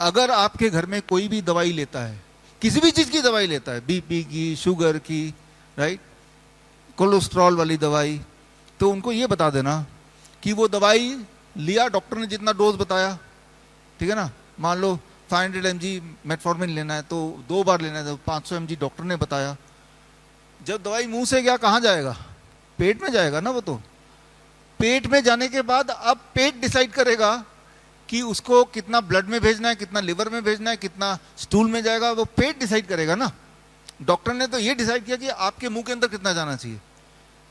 अगर आपके घर में कोई भी दवाई लेता है, किसी भी चीज की दवाई लेता है, बीपी की, शुगर की, राइट, कोलेस्ट्रॉल वाली दवाई, तो उनको ये बता देना कि वो दवाई लिया, डॉक्टर ने जितना डोज बताया, ठीक है ना, मान लो 500 mg मेटफॉर्मिन लेना है तो 2 बार लेना है, तो 500 mg डॉक्टर ने बताया। जब दवाई मुंह से गया कहाँ जाएगा? पेट में जाएगा ना। वो तो पेट में जाने के बाद अब पेट डिसाइड करेगा कि उसको कितना ब्लड में भेजना है, कितना लिवर में भेजना है, कितना स्टूल में जाएगा, वो पेट डिसाइड करेगा ना। डॉक्टर ने तो ये डिसाइड किया कि आपके मुंह के अंदर कितना जाना चाहिए,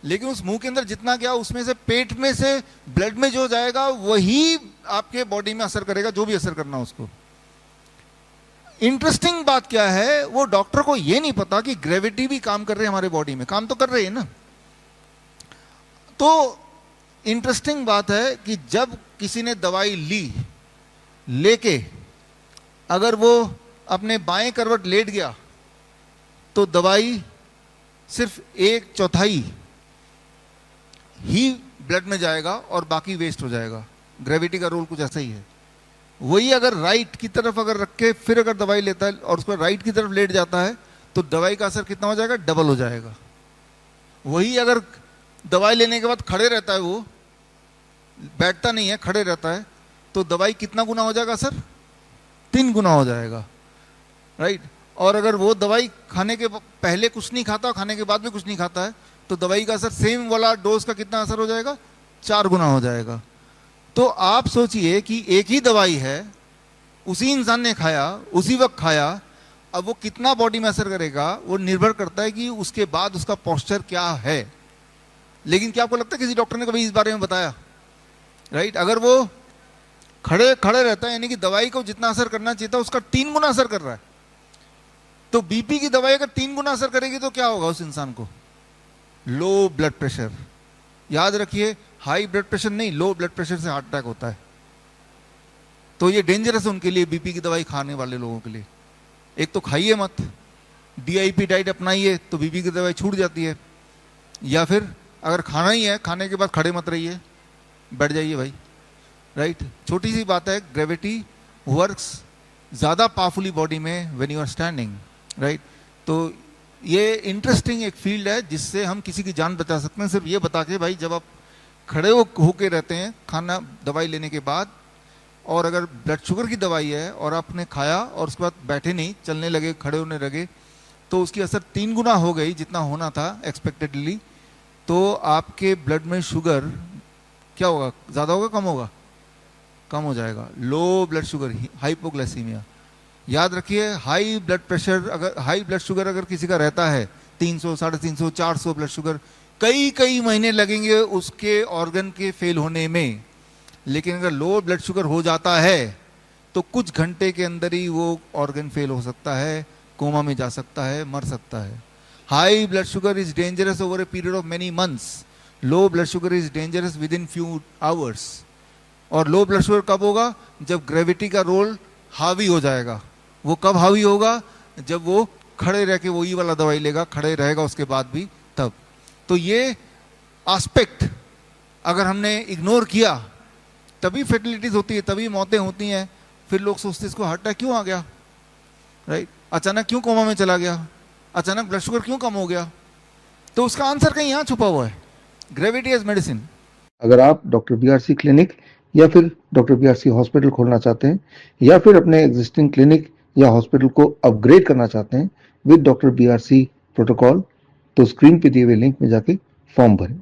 लेकिन उस मुंह के अंदर जितना गया उसमें से पेट में से ब्लड में जो जाएगा वही आपके बॉडी में असर करेगा, जो भी असर करना उसको। इंटरेस्टिंग बात क्या है, वो डॉक्टर को ये नहीं पता कि ग्रेविटी भी काम कर रही है हमारे बॉडी में, काम तो कर रही है ना। तो इंटरेस्टिंग बात है कि जब किसी ने दवाई लेके अगर वो अपने बाएं करवट लेट गया तो दवाई सिर्फ 1/4 ही ब्लड में जाएगा और बाकी वेस्ट हो जाएगा। ग्रेविटी का रोल कुछ ऐसा ही है। वही अगर राइट की तरफ अगर रख के फिर अगर दवाई लेता है और उसको राइट की तरफ लेट जाता है तो दवाई का असर कितना हो जाएगा? डबल हो जाएगा। वही अगर दवाई लेने के बाद खड़े रहता है, वो बैठता नहीं है, खड़े रहता है, तो दवाई कितना गुना हो जाएगा सर? 3 गुना हो जाएगा, राइट। और अगर वो दवाई खाने के पहले कुछ नहीं खाता, खाने के बाद में कुछ नहीं खाता है, तो दवाई का असर सेम वाला डोज का कितना असर हो जाएगा? 4 गुना हो जाएगा। तो आप सोचिए कि एक ही दवाई है, उसी इंसान ने खाया, उसी वक्त खाया, अब वो कितना बॉडी में असर करेगा वो निर्भर करता है कि उसके बाद उसका पोस्चर क्या है। लेकिन क्या आपको लगता है किसी डॉक्टर ने कभी इस बारे में बताया? राइट, अगर वो खड़े खड़े रहता है, यानी कि दवाई को जितना असर करना चाहिए था उसका 3 गुना असर कर रहा है। तो बीपी की दवाई अगर 3 गुना असर करेगी तो क्या होगा उस इंसान को? Low blood pressure. याद रखिए, हाई ब्लड प्रेशर नहीं, लो ब्लड प्रेशर से हार्ट अटैक होता है। तो ये डेंजरस है उनके लिए, बीपी की दवाई खाने वाले लोगों के लिए। एक तो खाइए मत, DIP डाइट अपनाइए तो बीपी की दवाई छूट जाती है, या फिर अगर खाना ही है, खाने के बाद खड़े मत रहिए, बैठ जाइए भाई, राइट। छोटी सी बात है, ग्रेविटी वर्क्स ज़्यादा पावरफुली बॉडी में when you are standing, right. तो ये इंटरेस्टिंग एक फील्ड है जिससे हम किसी की जान बचा सकते हैं, सिर्फ ये बता के भाई जब आप खड़े होके रहते हैं खाना दवाई लेने के बाद, और अगर ब्लड शुगर की दवाई है और आपने खाया और उसके बाद बैठे नहीं, चलने लगे, खड़े होने लगे, तो उसकी असर 3 गुना हो गई जितना होना था एक्सपेक्टेडली। तो आपके ब्लड में शुगर क्या होगा? ज़्यादा होगा, कम होगा? कम हो जाएगा। Low blood sugar, hypoglycaemia. याद रखिए, हाई ब्लड प्रेशर अगर, हाई ब्लड शुगर अगर किसी का रहता है 300, 350, 400 ब्लड शुगर, कई महीने लगेंगे उसके ऑर्गन के फेल होने में। लेकिन अगर लो ब्लड शुगर हो जाता है तो कुछ घंटे के अंदर ही वो ऑर्गन फेल हो सकता है, कोमा में जा सकता है, मर सकता है। High blood sugar is dangerous over a period of many months. Low blood sugar is dangerous with in few hours. और लो ब्लड शुगर कब होगा? जब ग्रेविटी का रोल हावी हो जाएगा। वो कब हावी होगा? जब वो खड़े रह के वही वाला दवाई लेगा, खड़े रहेगा उसके बाद भी, तब। तो ये एस्पेक्ट अगर हमने इग्नोर किया तभी फर्टिलिटीज होती है, तभी मौतें होती हैं। फिर लोग सोचते इसको हार्ट अटैक क्यों आ गया, राइट, अचानक क्यों कोमा में चला गया, अचानक ब्लड शुगर क्यों कम हो गया? तो उसका आंसर कहीं यहाँ छुपा हुआ है, ग्रेविटी एज मेडिसिन। अगर आप डॉक्टर BRC क्लिनिक या फिर डॉक्टर BRC हॉस्पिटल खोलना चाहते हैं, या फिर अपने एग्जिस्टिंग क्लिनिक या हॉस्पिटल को अपग्रेड करना चाहते हैं विद डॉक्टर BRC प्रोटोकॉल, तो स्क्रीन पे दिए हुए लिंक में जाके फॉर्म भरें।